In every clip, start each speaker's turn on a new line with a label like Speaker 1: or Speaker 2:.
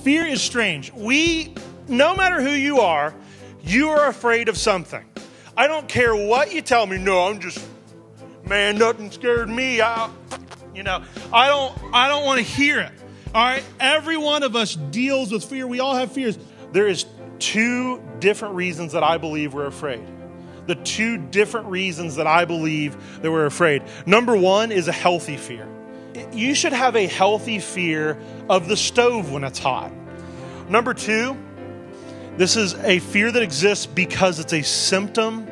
Speaker 1: Fear is strange. No matter who you are afraid of something. I don't care what you tell me. No, man, nothing scared me. I don't want to hear it. All right. Every one of us deals with fear. We all have fears. There is two different reasons that I believe we're afraid. The two different reasons that I believe that we're afraid. Number one is a healthy fear. You should have a healthy fear of the stove when it's hot. Number two, this is a fear that exists because it's a symptom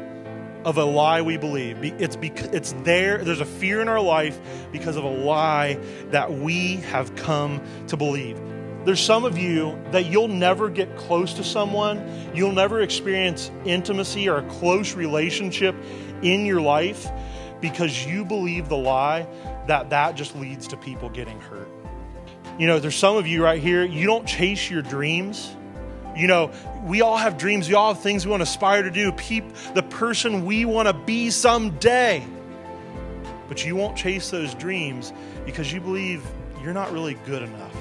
Speaker 1: of a lie we believe. There's a fear in our life because of a lie that we have come to believe. There's some of you that you'll never get close to someone, you'll never experience intimacy or a close relationship in your life because you believe the lie that just leads to people getting hurt. There's some of you right here, you don't chase your dreams. We all have dreams. We all have things we want to aspire to do. The person we want to be someday. But you won't chase those dreams because you believe you're not really good enough.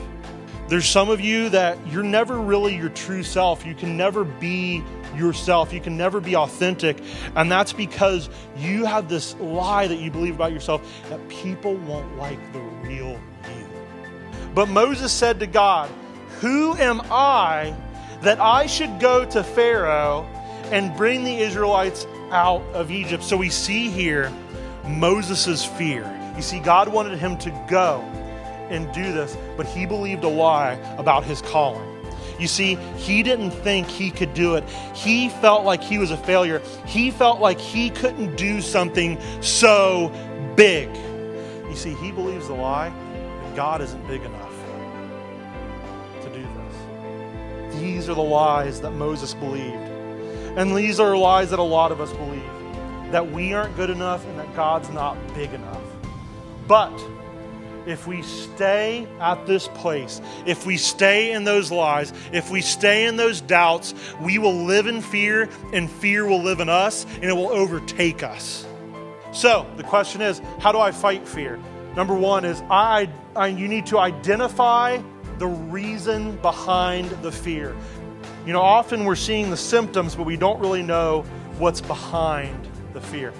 Speaker 1: There's some of you that you're never really your true self. You can never be yourself. You can never be authentic. And that's because you have this lie that you believe about yourself that people won't like the real you. But Moses said to God, "Who am I that I should go to Pharaoh and bring the Israelites out of Egypt?" So we see here Moses' fear. You see, God wanted him to go and do this, but he believed a lie about his calling. You see, he didn't think he could do it. He felt like he was a failure. He felt like he couldn't do something so big. You see, he believes the lie that God isn't big enough to do this. These are the lies that Moses believed. And these are lies that a lot of us believe. That we aren't good enough and that God's not big enough. But if we stay at this place, if we stay in those lies, if we stay in those doubts, we will live in fear and fear will live in us and it will overtake us. So the question is, how do I fight fear? Number one is you need to identify the reason behind the fear. Often we're seeing the symptoms, but we don't really know what's behind the fear.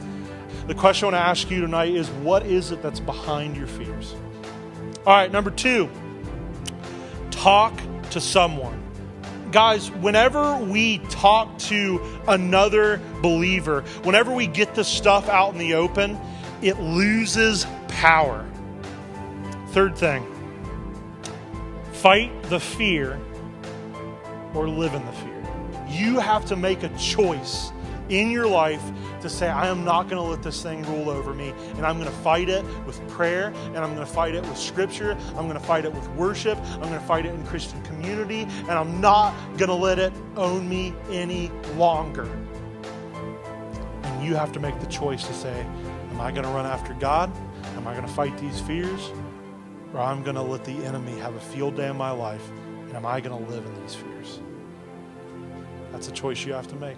Speaker 1: The question I want to ask you tonight is, what is it that's behind your fears? All right, number two, talk to someone. Guys, whenever we talk to another believer, whenever we get this stuff out in the open, it loses power. Third thing, fight the fear or live in the fear. You have to make a choice in your life to say, I am not going to let this thing rule over me, and I'm going to fight it with prayer, and I'm going to fight it with scripture, I'm going to fight it with worship, I'm going to fight it in Christian community, and I'm not going to let it own me any longer. And you have to make the choice to say, am I going to run after God? Am I going to fight these fears? Or I'm going to let the enemy have a field day in my life, and am I going to live in these fears? That's a choice you have to make.